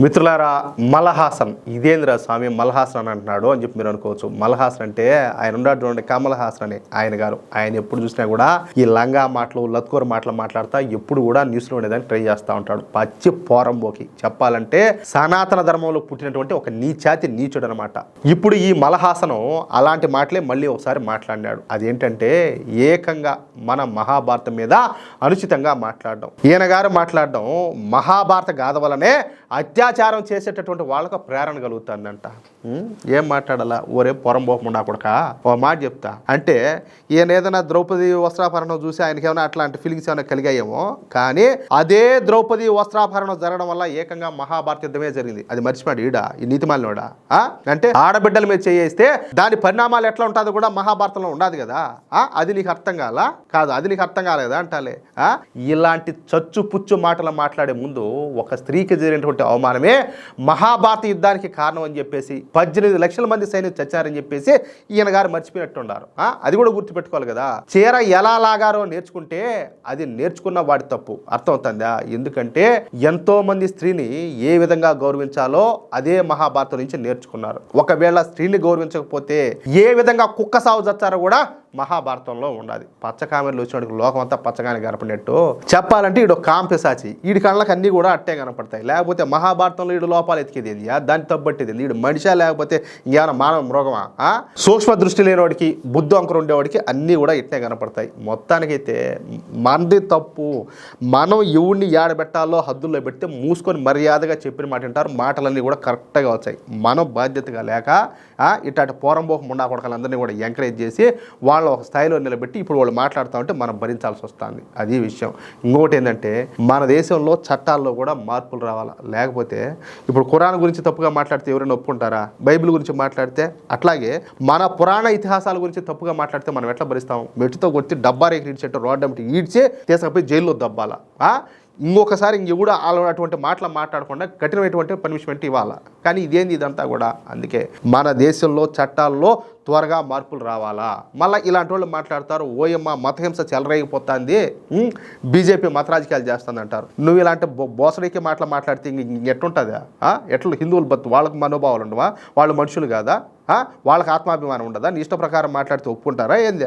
మిత్రులారా, మల్హాసన్ ఇదేంద్ర స్వామి మల్హాసన్ అని అంటున్నాడు అని చెప్పి మీరు అనుకోవచ్చు. మల్హాసన్ అంటే ఆయన ఉన్నటువంటి కమల్ హాసన్ అని ఆయన ఎప్పుడు చూసినా కూడా ఈ లంగా మాటలు లత్కూర మాటలు మాట్లాడుతా ఎప్పుడు కూడా న్యూస్లో ఉండేదాన్ని ట్రై చేస్తూ ఉంటాడు. పచ్చి పోరంబోకి చెప్పాలంటే సనాతన ధర్మంలో పుట్టినటువంటి ఒక నీచాతి నీచుడు అనమాట. ఇప్పుడు ఈ మల్హాసనం అలాంటి మాటలే మళ్ళీ ఒకసారి మాట్లాడినాడు. అదేంటంటే ఏకంగా మన మహాభారతం మీద అనుచితంగా మాట్లాడడం. ఈయన గారు మాట్లాడడం మహాభారత గాథ వలనే అత్యాచారం చేసేటటువంటి వాళ్ళకు ప్రేరణ కలుగుతుందంట. ఏం మాట్లాడాలా? ఓరే పొరంబోకుండా కొడక ఓ మాట చెప్తా అంటే ఈయన ఏదైనా ద్రౌపది వస్త్రాపహరణం చూసి ఆయనకి ఏమైనా అట్లాంటి ఫీలింగ్స్ ఏమైనా కలిగాయేమో, కానీ అదే ద్రౌపది వస్త్రాపహరణం జరగడం వల్ల ఏకంగా మహాభారత యుద్ధమే జరిగింది. అది మర్చిపోయాడు ఈ నీతిమాలినోడా. అంటే ఆడబిడ్డల మీద చేయిస్తే దాని పరిణామాలు ఎట్లా ఉంటుందో కూడా మహాభారతంలో ఉండదు కదా. అది నీకు అర్థం కాలా? కాదు, అది నీకు అర్థం కాలేదా అంటాలే. ఇలాంటి చచ్చు పుచ్చు మాటలు మాట్లాడే ముందు ఒక స్త్రీకి జరిగినటువంటి అవమానమే మహాభారత యుద్ధానికి కారణం అని చెప్పేసి 18 లక్షల మంది సైనికులు చచ్చారని చెప్పేసి ఈయన గారు మర్చిపోయినట్టున్నారు. అది కూడా గుర్తుపెట్టుకోవాలి కదా. చీర ఎలా లాగారో నేర్చుకుంటే అది నేర్చుకున్న వాడి తప్పు. అర్థమవుతుందా? ఎందుకంటే ఎంతో మంది స్త్రీని ఏ విధంగా గౌరవించాలో అదే మహాభారతం నుంచి నేర్చుకున్నారు. ఒకవేళ స్త్రీని గౌరవించకపోతే ఏ విధంగా కుక్క సాగు చచ్చారో కూడా మహాభారతంలో ఉండాలి. పచ్చకామెరలు వచ్చినప్పుడు లోకం అంతా పచ్చగానే కనపడినట్టు చెప్పాలంటే ఈడు కాంపిసాచి, ఈడి కళ్ళకి అన్నీ కూడా అట్టే కనపడతాయి. లేకపోతే మహాభారతంలో ఈడు లోపాలు ఎతికేది దాన్ని తప్పట్టేది ఈడు మనిషా లేకపోతే ఇంకేమైనా మానవ మృగమా? సూక్ష్మ దృష్టి లేనివాడికి బుద్ధి అంకురు ఉండేవాడికి అన్నీ కూడా ఇట్టే కనపడతాయి. మొత్తానికైతే మనది తప్పు. మనం ఎవరిని ఏడబెట్టాలో హద్దుల్లో పెడితే మూసుకొని మర్యాదగా చెప్పిన మాట వింటారు. మాటలన్నీ కూడా కరెక్ట్గా వచ్చాయి. మనం బాధ్యతగా లేక ఇట్లాంటి పోరంబోకం ఉండా కొడకలందరినీ కూడా ఎంకరేజ్ చేసి వాళ్ళ ఒక స్థాయిలో నిలబెట్టి ఇప్పుడు వాళ్ళు మాట్లాడుతూ ఉంటే మనం భరించాల్సి వస్తుంది. అది విషయం. ఇంకొకటి ఏంటంటే మన దేశంలో చట్టాల్లో కూడా మార్పులు రావాలా. లేకపోతే ఇప్పుడు ఖురాన్ గురించి తప్పుగా మాట్లాడితే ఎవరైనా ఒప్పుకుంటారా? బైబిల్ గురించి మాట్లాడితే అట్లాగే మన పురాణ ఇతిహాసాల గురించి తప్పుగా మాట్లాడితే మనం ఎట్లా భరిస్తాం? మెట్టుతో కొట్టి డబ్బా రేకి ఈడ్చేట్టు రోడ్డు అమ్మటి ఈడ్చి తీసుకపోయి జైల్లో దబ్బాలా. ఇంకొకసారి ఇంకెప్పుడు అటువంటి మాటలు మాట్లాడకుండా కఠినమైనటువంటి పనిష్మెంట్ ఇవ్వాలా. కానీ ఇదేంది ఇదంతా కూడా. అందుకే మన దేశంలో చట్టాల్లో త్వరగా మార్పులు రావాలా. మళ్ళీ ఇలాంటి వాళ్ళు మాట్లాడతారు, ఓయమ్మ మతహింస చెలరేగిపోతుంది, బీజేపీ మత రాజకీయాలు చేస్తుంది అంటారు. నువ్వు ఇలాంటి బోసడికి మాట్లాడితే ఎట్లుంటుందా? ఎట్లా హిందువులు వాళ్ళకి మనోభావాలు ఉండవా? వాళ్ళు మనుషులు కాదా? వాళ్ళకి ఆత్మాభిమానం ఉండదా? నీ ఇష్ట ప్రకారం మాట్లాడితే ఒప్పుకుంటారా ఏంది?